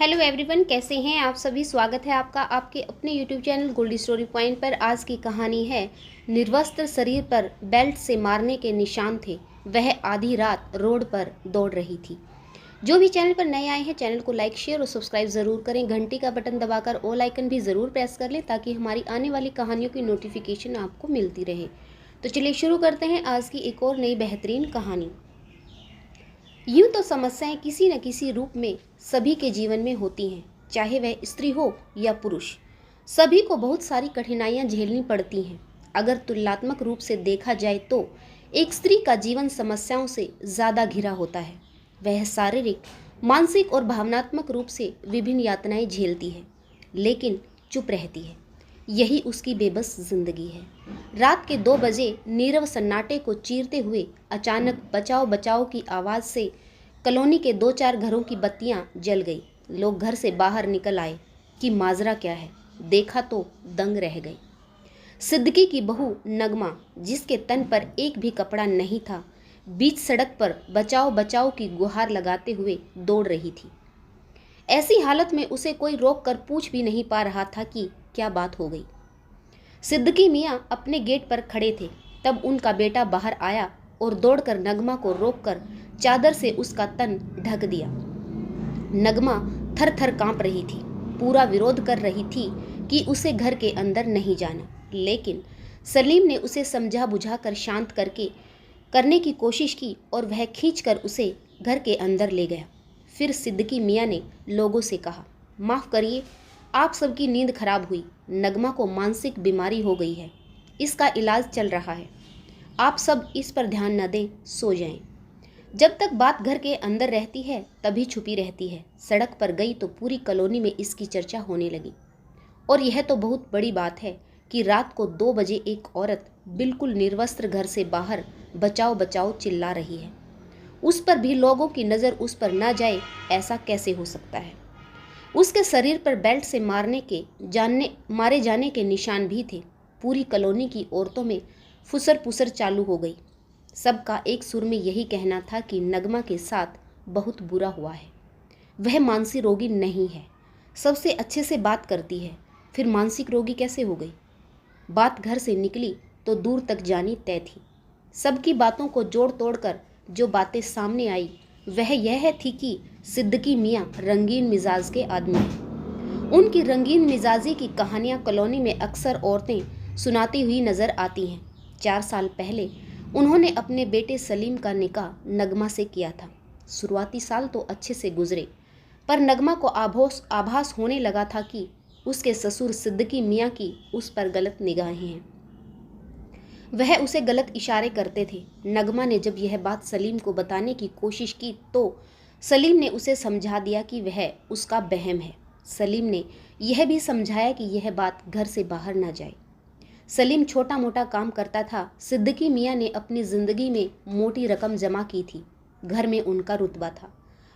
Hello everyone, कैसे हैं आप सभी। स्वागत है आपका आपके अपने YouTube channel Goldy story point पर। आज की कहानी है निर्वस्त्र शरीर पर बेल्ट से मारने के निशान थे, वह आधी रात रोड पर दौड़ रही थी। जो भी चैनल पर नए आए हैं चैनल को लाइक शेयर और सब्सक्राइब ज़रूर करें। घंटी का बटन दबाकर ऑल आइकन भी ज़रूर प्रेस कर लें ताकि हमारी आने वाली कहानियों की नोटिफिकेशन आपको मिलती रहे। तो चलिए शुरू करते हैं आज की एक और नई बेहतरीन कहानी। यूं तो समस्याएं किसी न किसी रूप में सभी के जीवन में होती हैं, चाहे वह स्त्री हो या पुरुष। सभी को बहुत सारी कठिनाइयां झेलनी पड़ती हैं। अगर तुलनात्मक रूप से देखा जाए तो एक स्त्री का जीवन समस्याओं से ज़्यादा घिरा होता है। वह शारीरिक, मानसिक और भावनात्मक रूप से विभिन्न यातनाएं झेलती है, लेकिन चुप रहती है। यही उसकी बेबस जिंदगी है। रात के 2 बजे नीरव सन्नाटे को चीरते हुए अचानक बचाओ बचाओ की आवाज़ से कॉलोनी के 2-4 घरों की बत्तियां जल गई। लोग घर से बाहर निकल आए कि माजरा क्या है। देखा तो दंग रह गए। सिद्दीकी की बहू नगमा, जिसके तन पर एक भी कपड़ा नहीं था, बीच सड़क पर बचाओ बचाओ की गुहार लगाते हुए दौड़ रही थी। ऐसी हालत में उसे कोई रोक कर पूछ भी नहीं पा रहा था कि क्या बात हो गई। सिद्दीकी मियाँ अपने गेट पर खड़े थे, तब उनका बेटा बाहर आया और दौड़कर नगमा को रोककर चादर से उसका तन ढक दिया। नगमा थर थर कांप रही थी, पूरा विरोध कर रही थी कि उसे घर के अंदर नहीं जाना, लेकिन सलीम ने उसे समझा बुझाकर शांत करने की कोशिश की और वह खींचकर उसे घर के अंदर ले गया। फिर सिद्दीकी मियाँ ने लोगों से कहा, माफ़ करिए, आप सबकी नींद खराब हुई। नगमा को मानसिक बीमारी हो गई है, इसका इलाज चल रहा है। आप सब इस पर ध्यान न दें, सो जाएं। जब तक बात घर के अंदर रहती है तभी छुपी रहती है। सड़क पर गई तो पूरी कॉलोनी में इसकी चर्चा होने लगी। और यह तो बहुत बड़ी बात है कि रात को 2 बजे एक औरत बिल्कुल निर्वस्त्र घर से बाहर बचाओ बचाओ चिल्ला रही है। उस पर भी लोगों की नज़र उस पर ना जाए, ऐसा कैसे हो सकता है। उसके शरीर पर बेल्ट से मारे जाने के निशान भी थे। पूरी कॉलोनी की औरतों में फुसर पुसर चालू हो गई। सबका एक सुर में यही कहना था कि नगमा के साथ बहुत बुरा हुआ है। वह मानसिक रोगी नहीं है, सबसे अच्छे से बात करती है, फिर मानसिक रोगी कैसे हो गई। बात घर से निकली तो दूर तक जानी तय थी। सबकी बातों को जोड़ तोड़कर जो बातें सामने आई वह यह थी कि सिद्दीकी मियाँ रंगीन मिजाज के आदमी हैं। उनकी रंगीन मिजाजी की कहानियाँ कॉलोनी में अक्सर औरतें सुनाती हुई नज़र आती हैं। 4 साल पहले उन्होंने अपने बेटे सलीम का निकाह नगमा से किया था। शुरुआती साल तो अच्छे से गुजरे, पर नगमा को आभास होने लगा था कि उसके ससुर सिद्दीकी मियाँ की उस पर गलत निगाहें हैं। वह उसे गलत इशारे करते थे। नगमा ने जब यह बात सलीम को बताने की कोशिश की तो सलीम ने उसे समझा दिया कि वह उसका बहम है। सलीम ने यह भी समझाया कि यह बात घर से बाहर ना जाए। सलीम छोटा मोटा काम करता था। सिद्दीकी मियाँ ने अपनी ज़िंदगी में मोटी रकम जमा की थी, घर में उनका रुतबा था,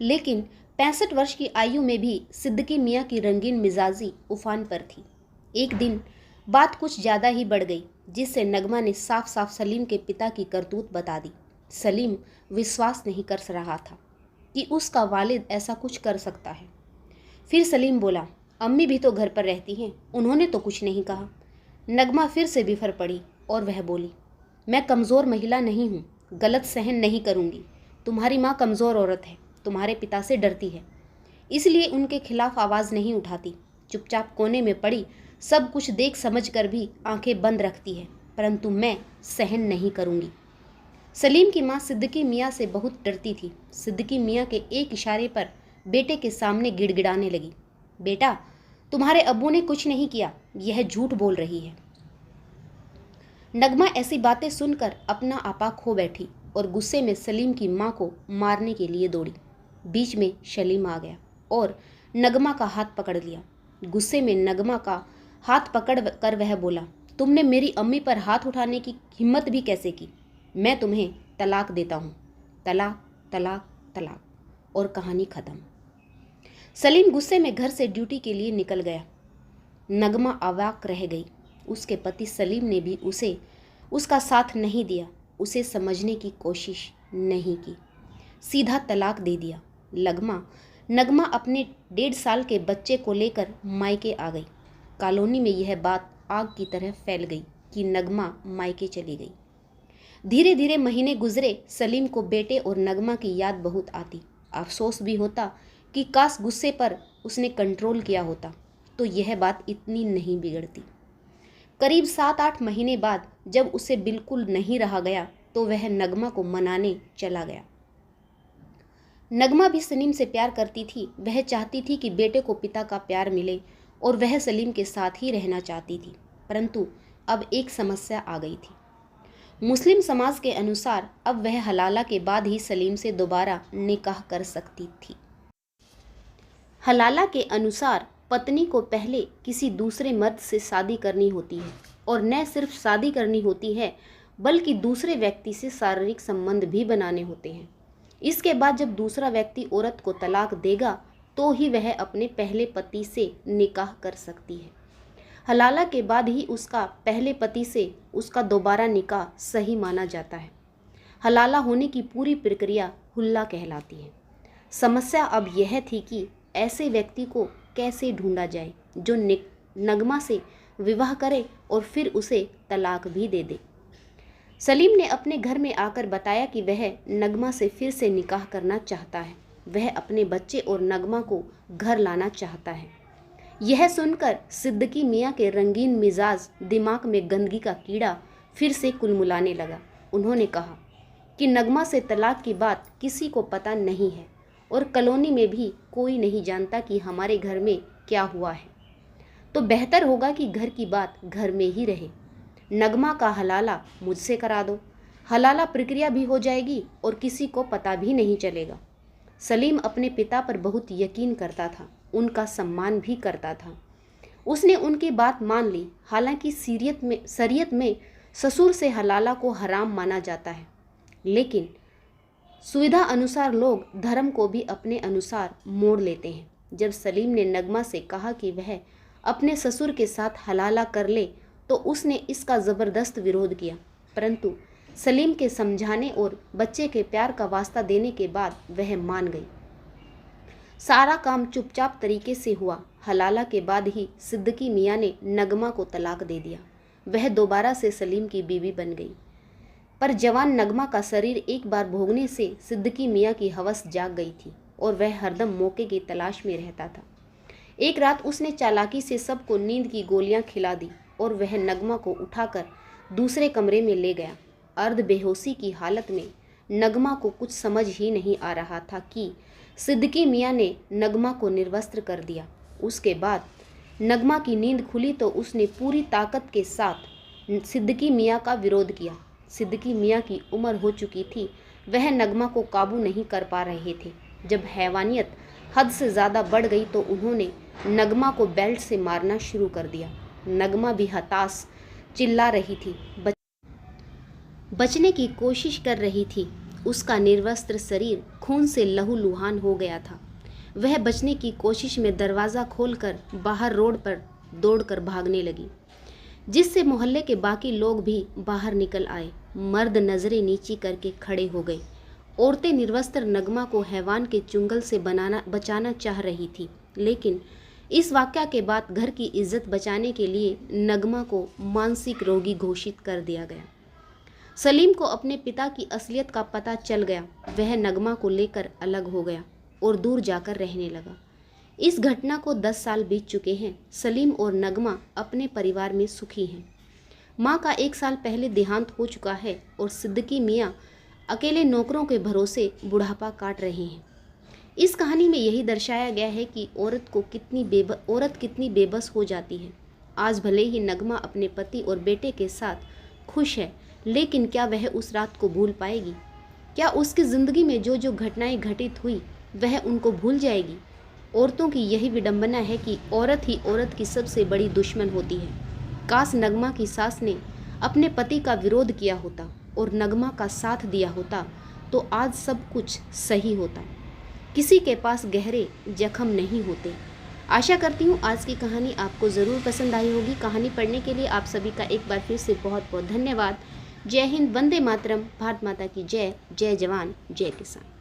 लेकिन 65 वर्ष की आयु में भी सिद्दीकी मियाँ की रंगीन मिजाजी उफान पर थी। एक दिन बात कुछ ज़्यादा ही बढ़ गई, जिससे नगमा ने साफ साफ सलीम के पिता की करतूत बता दी। सलीम विश्वास नहीं कर रहा था कि उसका वालिद ऐसा कुछ कर सकता है। फिर सलीम बोला, अम्मी भी तो घर पर रहती हैं, उन्होंने तो कुछ नहीं कहा। नगमा फिर से बिफर पड़ी और वह बोली, मैं कमज़ोर महिला नहीं हूँ, गलत सहन नहीं करूँगी। तुम्हारी माँ कमज़ोर औरत है, तुम्हारे पिता से डरती है, इसलिए उनके खिलाफ आवाज़ नहीं उठाती। चुपचाप कोने में पड़ी सब कुछ देख समझ कर भी आंखें बंद रखती है, परंतु मैं सहन नहीं करूँगी। सलीम की माँ सिद्दीकी मियाँ से बहुत डरती थी। सिद्दीकी मियाँ के एक इशारे पर बेटे के सामने गिड़गिड़ाने लगी, बेटा, तुम्हारे अब्बू ने कुछ नहीं किया, यह झूठ बोल रही है। नगमा ऐसी बातें सुनकर अपना आपा खो बैठी और गुस्से में सलीम की माँ को मारने के लिए दौड़ी। बीच में सलीम आ गया और नगमा का हाथ पकड़ लिया। गुस्से में नगमा का हाथ पकड़ कर वह बोला, तुमने मेरी अम्मी पर हाथ उठाने की हिम्मत भी कैसे की? मैं तुम्हें तलाक देता हूँ। तलाक तलाक तलाक, और कहानी ख़त्म। सलीम गुस्से में घर से ड्यूटी के लिए निकल गया। नगमा अवाक रह गई। उसके पति सलीम ने भी उसका साथ नहीं दिया, उसे समझने की कोशिश नहीं की, सीधा तलाक दे दिया। नगमा अपने 1.5 साल के बच्चे को लेकर मायके आ गई। कॉलोनी में यह बात आग की तरह फैल गई कि नगमा मायके चली गई। धीरे धीरे महीने गुजरे। सलीम को बेटे और नगमा की याद बहुत आती। अफसोस भी होता कि काश गुस्से पर उसने कंट्रोल किया होता तो यह बात इतनी नहीं बिगड़ती। करीब 7-8 महीने बाद जब उसे बिल्कुल नहीं रहा गया तो वह नगमा को मनाने चला गया। नगमा भी सलीम से प्यार करती थी। वह चाहती थी कि बेटे को पिता का प्यार मिले और वह सलीम के साथ ही रहना चाहती थी। परंतु अब एक समस्या आ गई थी। मुस्लिम समाज के अनुसार अब वह हलाला के बाद ही सलीम से दोबारा निकाह कर सकती थी। हलाला के अनुसार पत्नी को पहले किसी दूसरे मर्द से शादी करनी होती है और न सिर्फ शादी करनी होती है बल्कि दूसरे व्यक्ति से शारीरिक संबंध भी बनाने होते हैं। इसके बाद जब दूसरा व्यक्ति औरत को तलाक देगा तो ही वह अपने पहले पति से निकाह कर सकती है। हलाला के बाद ही उसका पहले पति से उसका दोबारा निकाह सही माना जाता है। हलाला होने की पूरी प्रक्रिया हुल्ला कहलाती है। समस्या अब यह थी कि ऐसे व्यक्ति को कैसे ढूंढा जाए जो नगमा से विवाह करे और फिर उसे तलाक भी दे दे। सलीम ने अपने घर में आकर बताया कि वह नगमा से फिर से निकाह करना चाहता है। वह अपने बच्चे और नगमा को घर लाना चाहता है। यह सुनकर सिद्दीकी मियाँ के रंगीन मिजाज दिमाग में गंदगी का कीड़ा फिर से कुलमुलाने लगा। उन्होंने कहा कि नगमा से तलाक की बात किसी को पता नहीं है और कॉलोनी में भी कोई नहीं जानता कि हमारे घर में क्या हुआ है, तो बेहतर होगा कि घर की बात घर में ही रहे। नगमा का हलाला मुझसे करा दो। हलाला प्रक्रिया भी हो जाएगी और किसी को पता भी नहीं चलेगा। सलीम अपने पिता पर बहुत यकीन करता था, उनका सम्मान भी करता था। उसने उनकी बात मान ली। हालांकि शरीयत में ससुर से हलाला को हराम माना जाता है, लेकिन सुविधा अनुसार लोग धर्म को भी अपने अनुसार मोड़ लेते हैं। जब सलीम ने नगमा से कहा कि वह अपने ससुर के साथ हलाला कर ले तो उसने इसका ज़बरदस्त विरोध किया, परंतु सलीम के समझाने और बच्चे के प्यार का वास्ता देने के बाद वह मान गई। सारा काम चुपचाप तरीके से हुआ। हलाला के बाद ही सिद्दीकी मियाँ ने नगमा को तलाक दे दिया। वह दोबारा से सलीम की बीवी बन गई। पर जवान नगमा का शरीर एक बार भोगने से सिद्दीकी मियाँ की हवस जाग गई थी और वह हरदम मौके की तलाश में रहता था। एक रात उसने चालाकी से सबको नींद की गोलियां खिला दी और वह नगमा को उठाकर दूसरे कमरे में ले गया। अर्ध बेहोशी की हालत में नगमा को कुछ समझ ही नहीं आ रहा था कि सिद्दीकी मियाँ ने नगमा को निर्वस्त्र कर दिया। उसके बाद नगमा की नींद खुली तो उसने पूरी ताकत के साथ सिद्दीकी मियाँ का विरोध किया। सिद्दीकी मियाँ की उम्र हो चुकी थी, वह नगमा को काबू नहीं कर पा रहे थे। जब हैवानियत हद से ज़्यादा बढ़ गई तो उन्होंने नगमा को बेल्ट से मारना शुरू कर दिया। नगमा भी हताश चिल्ला रही थी, बचने की कोशिश कर रही थी। उसका निर्वस्त्र शरीर खून से लहूलुहान हो गया था। वह बचने की कोशिश में दरवाज़ा खोलकर बाहर रोड पर दौड़कर भागने लगी, जिससे मोहल्ले के बाकी लोग भी बाहर निकल आए। मर्द नज़रें नीची करके खड़े हो गए। औरतें निर्वस्त्र नगमा को हैवान के चुंगल से बचाना चाह रही थी, लेकिन इस वाक़या के बाद घर की इज्जत बचाने के लिए नगमा को मानसिक रोगी घोषित कर दिया गया। सलीम को अपने पिता की असलियत का पता चल गया। वह नगमा को लेकर अलग हो गया और दूर जाकर रहने लगा। इस घटना को 10 साल बीत चुके हैं। सलीम और नगमा अपने परिवार में सुखी हैं। माँ का 1 साल पहले देहांत हो चुका है और सिद्दीकी मियाँ अकेले नौकरों के भरोसे बुढ़ापा काट रहे हैं। इस कहानी में यही दर्शाया गया है कि औरत कितनी बेबस हो जाती है। आज भले ही नगमा अपने पति और बेटे के साथ खुश है, लेकिन क्या वह उस रात को भूल पाएगी? क्या उसकी ज़िंदगी में जो जो घटनाएं घटित हुई वह उनको भूल जाएगी? औरतों की यही विडंबना है कि औरत ही औरत की सबसे बड़ी दुश्मन होती है। काश नगमा की सास ने अपने पति का विरोध किया होता और नगमा का साथ दिया होता तो आज सब कुछ सही होता। किसी के पास गहरे जख्म नहीं होते। आशा करती हूँ आज की कहानी आपको ज़रूर पसंद आई होगी। कहानी पढ़ने के लिए आप सभी का एक बार फिर से बहुत बहुत धन्यवाद। जय हिंद, वंदे मातरम, भारत माता की जय। जय जवान जय किसान।